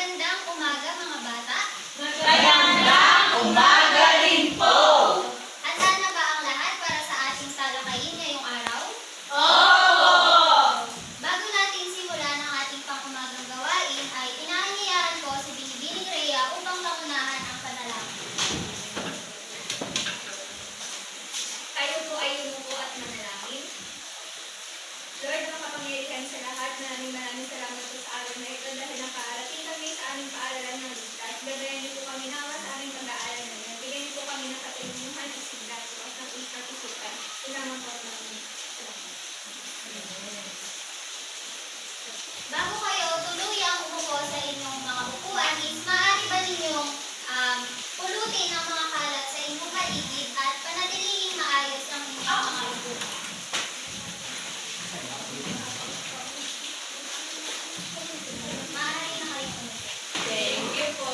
Magandang umaga mga bata. Magandang umaga rin po. Handa na ba ang lahat para sa ating talakayin ngayong araw? Opo! Bago natin simulan ang ating pang-umagang gawain ay inaanyayahan ko si Binibining Rhea upang pangunahan ang panalangin. Tayo po ay umupo at manalangin. Lord, makapangyarihan sa lahat, maraming salamat po sa araw na ito dahil nakarating kami sa aming paaralan ng ligtas. Gabayan niyo po kami nawa sa aming pag-aaral ngayon. Bigyan niyo po kami ng katulungan at sigla po at ng ikatisipan. Salamat po at maraming salamat. Bago kayo tuluyang umupo sa inyong mga upuan, is maaari ba ninyong pulutin ang mga kalat sa inyong paligid at panatilihing maayos ang inyong mga upuan. Maaari na kayo umupo. Thank you po.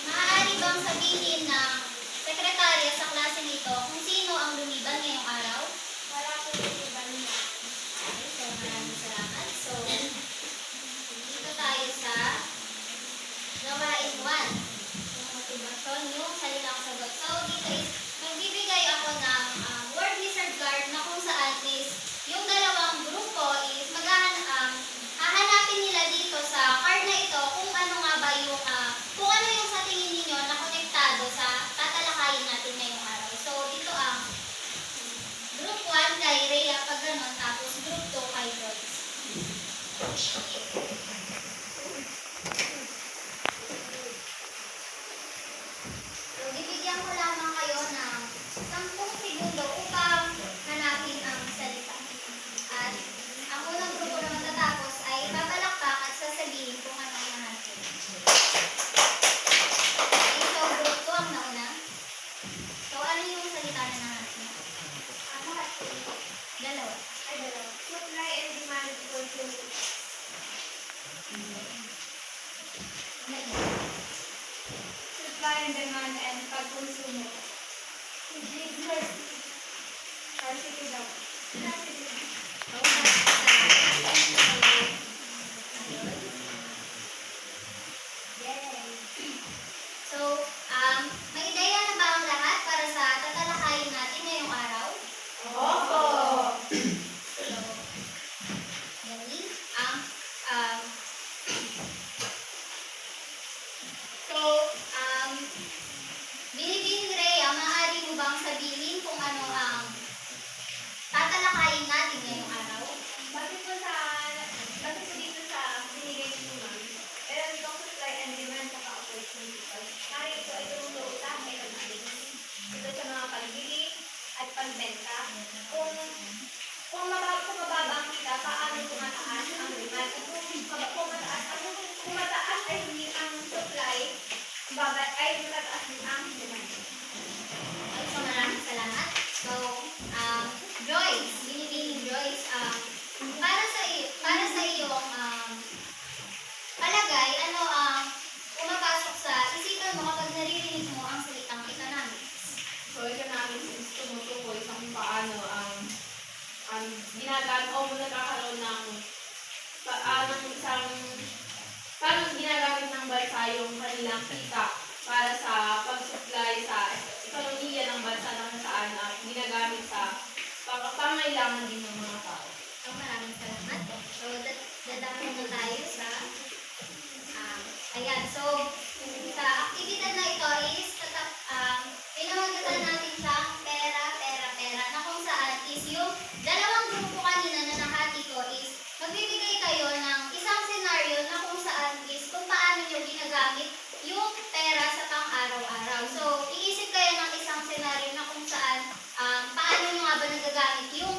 Maaari bang sabihin ng sekretarya sa klase nito kung sino ang lumiban ngayong araw? Wala po yung iba niyo. Okay, so maraming salamat. So, dito tayo sa gawain 1. Yung motivasyon, yung salitang sagot. So, dito is, magbibigay ako ng word wizard card na kung saan is, yung dalawang grupo is, hahanapin nila dito sa card na ito kung ano nga ba yung, kung ano yung sa tingin ninyo na konektado sa tatalakayin natin ngayong araw. So, dito ang Group 1 kay Rhea pag ganon, tapos Group 2 kay Joyce. So, bibigyan ko lamang kayo ng 10 segundo upang hanapin ang salita. At ang unang grupo na matatapos ay papalakpak at sasabihin kung ano ang nahanapin. Okay, so Group 2 ang nauna. So, ano yung salita na nahanapin? Dalawa. Supply and demand consumption. Supply and demand and pagkonsumo. Scarcity daw. So, may ideya na ba ang lahat para sa tatalakayin natin ngayong araw? Opo! So, galing. Binibining Rhea, maaari mo bang sabihin kung ano ang tatalakayin natin ngayong araw? Bakit po dito sa binigay ni Ma'am? Meron itong supply and demand sa opportunity. Narito ay tumutulong sa akin ito sa mga pagbili at pagbenta. Kung mababa ang kita, paano tumataas ang demand? At kung mataas ay hindi ang supply, ay matataas din ang demand. Okay, so maraming salamat. So, Joyce, Binibining Joyce, para sa iyong palagay, ano ang pumapasok sa isipan mo kapag naririnig mo ang salitang economics? So, economics is tumutukoy sa kung paano ang ginagamit o nagkakaroon ng paano ginagamit ng bansa yung kanilang kita para sa pag-supply sa ekonomiya ng bansa na kung saan ginagamit sa pangangailangan din ng mga tao. So, maraming salamat. So, dadako na tayo sa ayan. So, sa aktibidad na ito is pinamagatan natin siyang pera, na kung saan is yung dalawang grupo kanina na nahati ko is magbibigay kayo ng isang senaryo na kung saan is kung paano nyo ginagamit yung pera sa pang-araw-araw. So, iisip kayo ng isang senaryo na kung saan paano nyo nga ba nagagamit yung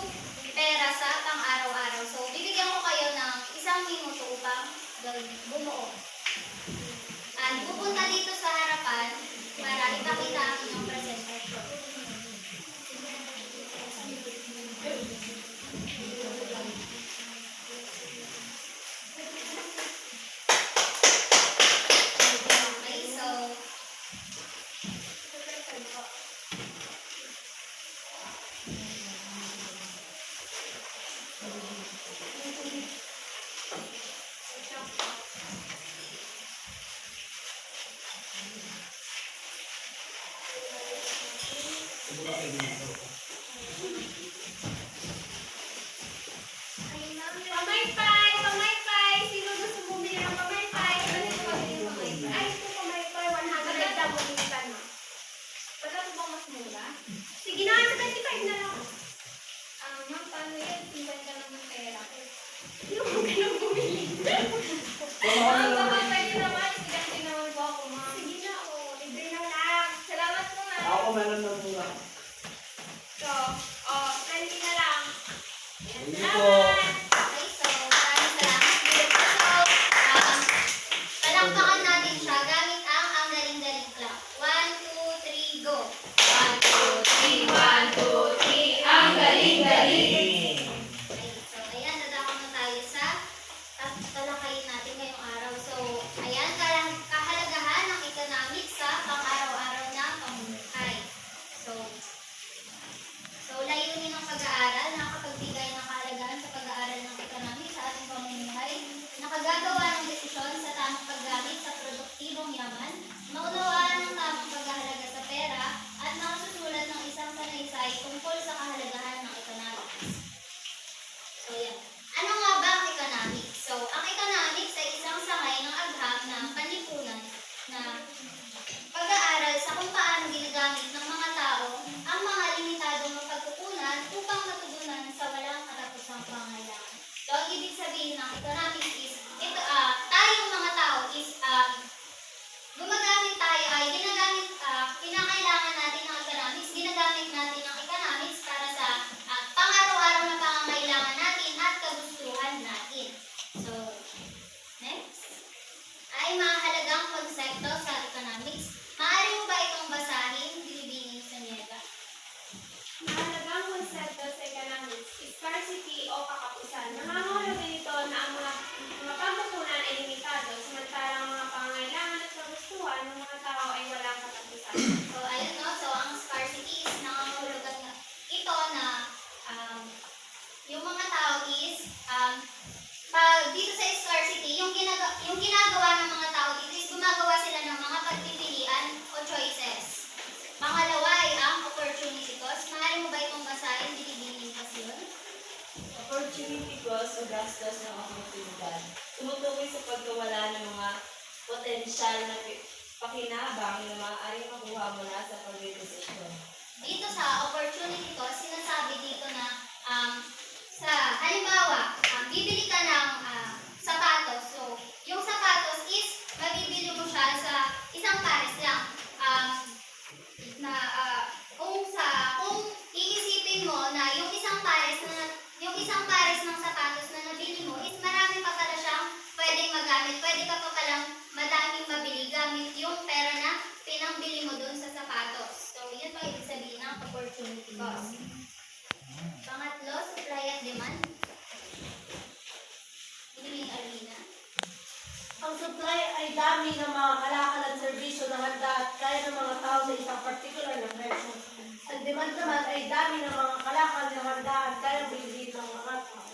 pera sa pang-araw-araw. So, bibigyan ko kayo ng 1 minuto upang bumuo. At pupunta dito sa harapan para ipakita ang inyong presentation. Okay, so maunawaan ang tamang paghahalaga sa pera, at makasusulat ng isang sanaysay tungkol sa kahalagahan ng economics. So, yan. Ano nga ba ang economics? So, ang economics ay isang sangay ng agham ng panlipunan na pag-aaral sa kung paano ginagamit ng mga tao ang mga limitadong mapagkukunan upang matugunan sa walang katapusang pangangailangan. So, ang ibig sabihin ng economics is, tayong mga tao is, gumagamit tayo ay ginagamit, kinakailangan natin ng economics, ginagamit natin ang economics para sa pang-araw-araw na pangangailangan natin at kagustuhan natin. So, next ay mahalagang konsepto sa economics. Maaari mo ba itong basahin, Binibining Saniega? Mahalagang konsepto sa economics, scarcity o kakapusan. Nangangahulugan ito na ang mga pagkukunan ay limitado, samantalang mga pangangailangan at kagustuhan ng mga tao ay walang katapusan. So, ayun no. So, ang scarcity is nangangahulugan na ito na yung mga tao is pag dito sa scarcity, yung ginagawa ng mga tao dito is gumagawa sila ng mga pagpipilian o choices. Pangalawa ay ang opportunity cost. Maaari mo ba itong basahin? Binibining kasi yun. Opportunity cost o gastos ng oportunidad. Tumutukoy sa pagkawala ng mga potensyal na pakinabang na maaaring makuha mula sa pagdedesisyon. Dito sa opportunity cost, sinasabi dito na sa halimbawa, bibili ka ng sapatos. So, yung sapatos is mabibili mo siya sa isang pares lang. Kung iisipin mo na yung isang pares ng sapatos na nabili mo is marami pa pala siyang pwedeng magamit. Pwede ka pa palang madaming mabili gamit yung pera na pinambili mo dun sa sapatos. So, yun pa ibig sabihin ng opportunity cost. Pangatlo, supply at demand. Ini Alina. Ang supply ay dami ng mga kalakal at serbisyo na handa at kaya ng mga tao sa isang particular na presyo. Ang demand naman ay dami ng mga kalakal na handa at kaya bilhin ng mga tao.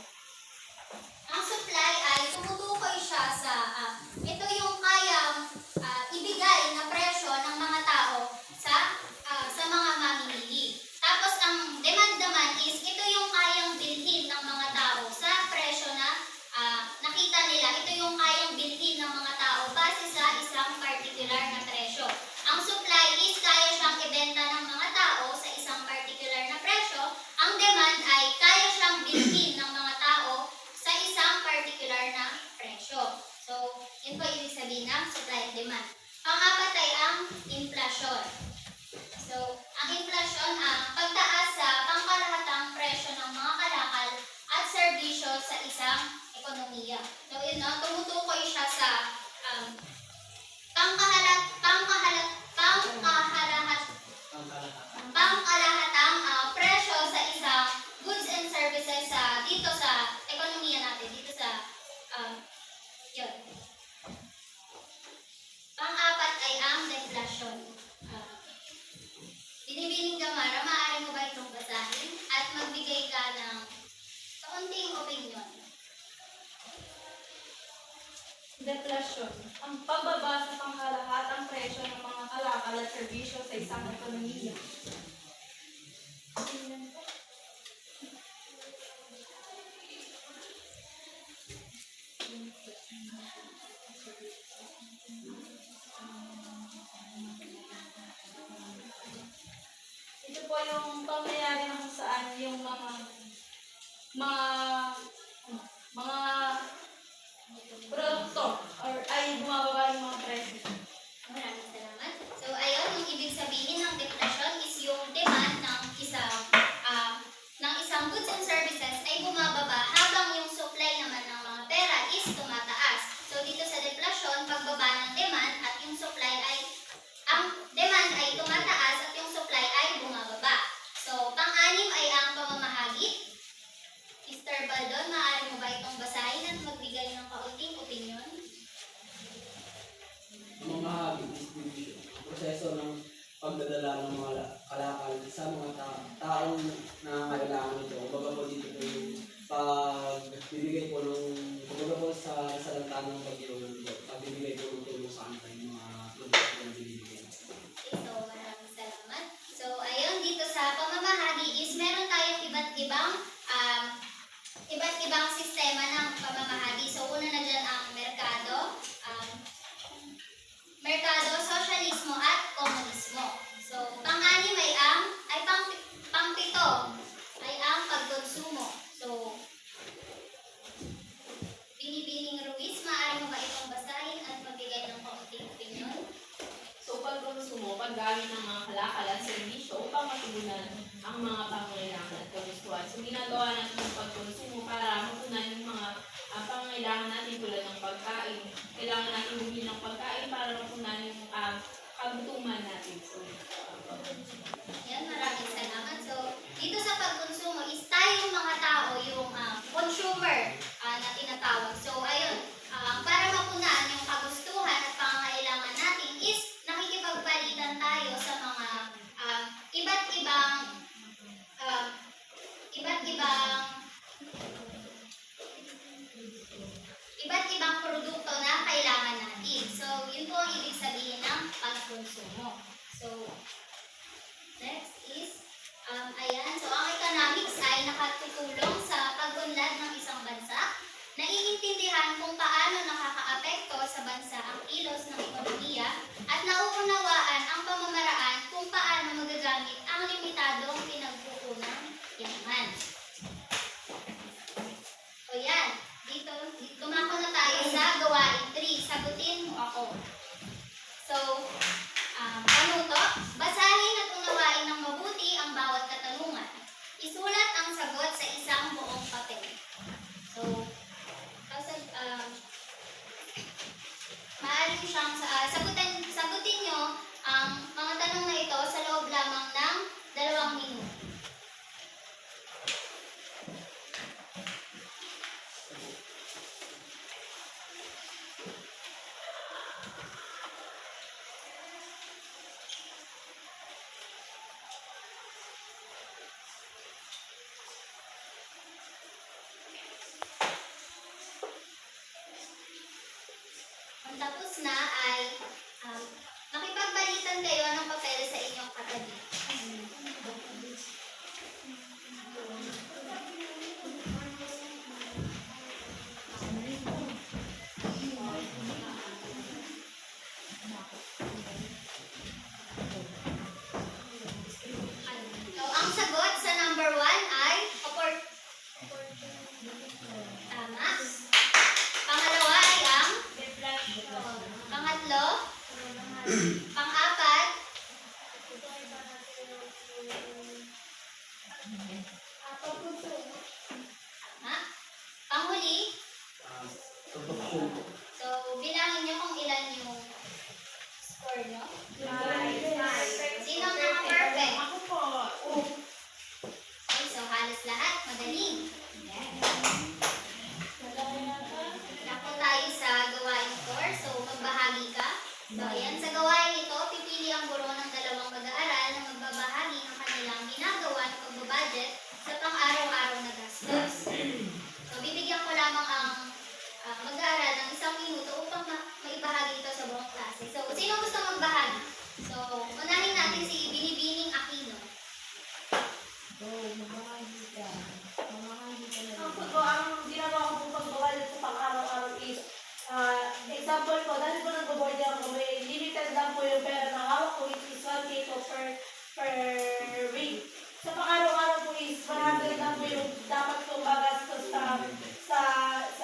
Ang supply ay tumutukoy siya sa ito yung kayang ibigay na presyo ng mga tao sa mga mamimili. Tapos ang demand naman is ito yung kayang bilhin ng mga tao sa presyo na nakita nila. Ito yung kayang bilhin ng mga tao base sa isang particular na presyo. Ang supply is kaya siyang ibenta ng mga tao sa isang particular na presyo. Ang demand ay kaya siyang bilhin ng mga tao sa isang particular na presyo. So, yun po ibig sabihin ng supply and demand. Pang-apat ay ang inflation. So, ang inflation ang pagtaas sa pangkalahatang presyo ng mga kalakal at serbisyo sa isang ekonomiya. So, yun no, tumutukoy siya sa pangkalahatang presyo sa isang goods and services dito sa ekonomiya natin, dito sa yun. Pang-apat ay ang deflation. Binibining Gamara, maaari mo ba itong basahin at magbigay ka ng kaunting opinion? Deflation. Ang pagbaba sa pangkalahatang presyo ng mga kalakal at serbisyo sa isang ekonomiya. Ito po yung pangyayari na kung saan yung mga produkto or ay bumababa yung mga presyo. Maraming salamat. So, ayun, yung ibig sabihin ng deflation is yung demand ng isang goods and services ay bumababa habang yung supply naman ng mga pera is tumataas. So, dito sa deflation, pagbaba ng demand at yung supply ay, ang demand ay tumataas at yung supply ay bumababa. So, pang-anim ay ang pamamahagi. Mr. Baldon, maaari mo ba itong basahin at magbigay ng kaunting opinion? Mamahagi distribution, proseso ng pagdadala ng mga kalakal sa mga taong nangangailangan nito. Kumbaga po dito po yung pagbibigay po ng, kumbaga po sa lantanang pagbibigay po ng tulong sa kanila yung mga produkto na binibigay. ginagamit ng mga kalakal at serbisyo upang matugunan ang mga pangangailangan at kagustuhan. So, ginagawa natin yung pagkonsumo para mapunan yung mga pangangailangan natin tulad ng pagkain. Kailangan natin bumili ng pagkain para mapunan yung kagutuman natin. So, Yan, maraming salamat. So, dito sa pagkonsumo is tayong mga tao, yung consumer na tinatawag. So, ayun, para mapunan yung kagustuhan at pangangailangan natin is nakikipagpalitan tayo sa mga iba't ibang produkto na kailangan natin. So, yun po ang ibig sabihin ng pagkonsumo. So, next is, ayan. So, ang economics ay nakatutulong sa pag-unlad ng isang bansa. Naiintindihan kung paano nakakaapekto sa bansa ang kilos ng ekonomiya at nauunawaan ang pamamaraan kung paano magagamit ang limitadong pinagkukunang yaman. O yan, dito, dumako na tayo sa gawain 3. Sagutin mo ako. So, ano to? Basahin at unawain ng mabuti ang bawat katanungan. Isulat ang sagot sa isang buong papel. So, maaari siyang sagutin nyo ang mga tanong na ito sa loob lamang ng 2 minuto. Ang tapos na ay makipagbalitan kayo ng papel sa inyong katabi. So, ang sagot sa number 1 ay tama. Pangalawa ay ang pangatlo, pang-apat, panghuli. So, bilangin nyo kung ilan yung score nyo. Sino ang naka-perfect? ako po. Okay, so halos lahat. Magaling. Yan. Nako tayo sa gawain 4. So, magbahagi ka. So, ayan. Sa gawain ito, pipili ang guro ng 2 mag-aaral na magbabahagi ng kanilang ginagawa ng pagbabudget sa pang-araw-araw na gastos. So, bibigyan ko lamang ang mag-aaral ng 1 minuto upang maibahagi ito sa buong klase. So, sino gusto magbahagi? So, unahin natin si Binibining Aquino. Ang ginagawa ko po pagbabalit ko pang araw-araw is, example ko, dahil ko nag-board ako, may limited lang po yung pera na hawak ko, which is 1K po per week. Sa pang araw-araw po is 100 lang po yung dapat kong magastos sa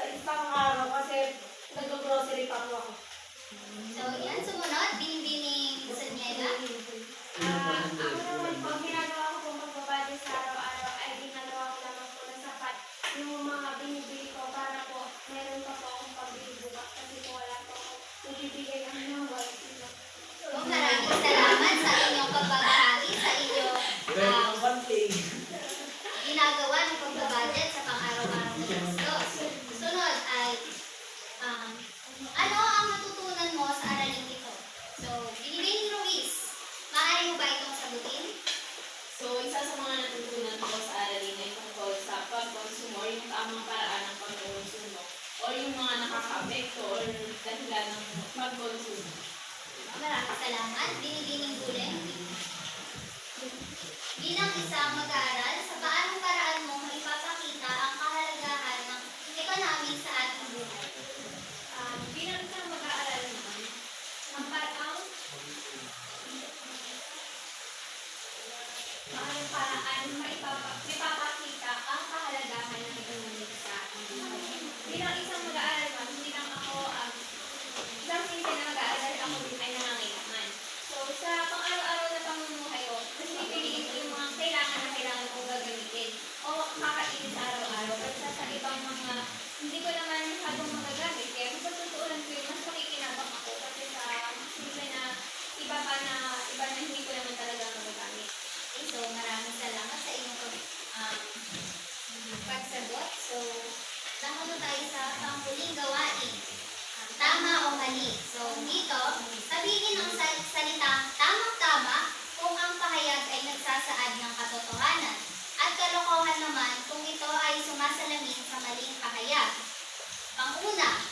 isang araw kasi nag-grocery pa po ako. So, yan. Sumunod, Binibining Sanyela. Ako naman po, ginagawa ko pong pagbabati sa araw-araw ay ginagawa ko lamang po na sapat yung mga binibili ko para po meron pa po akong pabili bukas kasi po wala po ako nabibigay ng mga kilo. So, maraming salamat sa inyong pagbabahagi, sa inyong ginagawa ng pagbabudget sa pang-araw-araw na gastos. Sunod ay, ano ang natutunan mo sa araling ito? So, Binibining Ruiz, maaari mo ba itong sagutin? So, isa sa mga natutunan ko sa aralin ay tungkol sa pagkonsumo or yung tamang paraan ng pagkonsumo or yung mga nakaka-apekto or dahilan ng pagkonsumo. Maraming salamat, Binibining Guleng. Bilang isang mag-aaral, sa paanong paraan mo maipapakita ang kahalagahan ng economics sa ating buhay? Bilang isang mag-aaral naman, ang parang paraan maipapakita ang kahalagahan ng economics sa ating buhay. Bilang isang mag-aaral naman, hindi lang ako isang simple na mag-aaral, ako din ay nangangailangan. So, sa pang-araw-araw So, dito, sabihin ng salitang tamang-tama kung ang pahayag ay nagsasaad ng katotohanan at kalokohan naman kung ito ay sumasalamin sa maling pahayag. Panguna,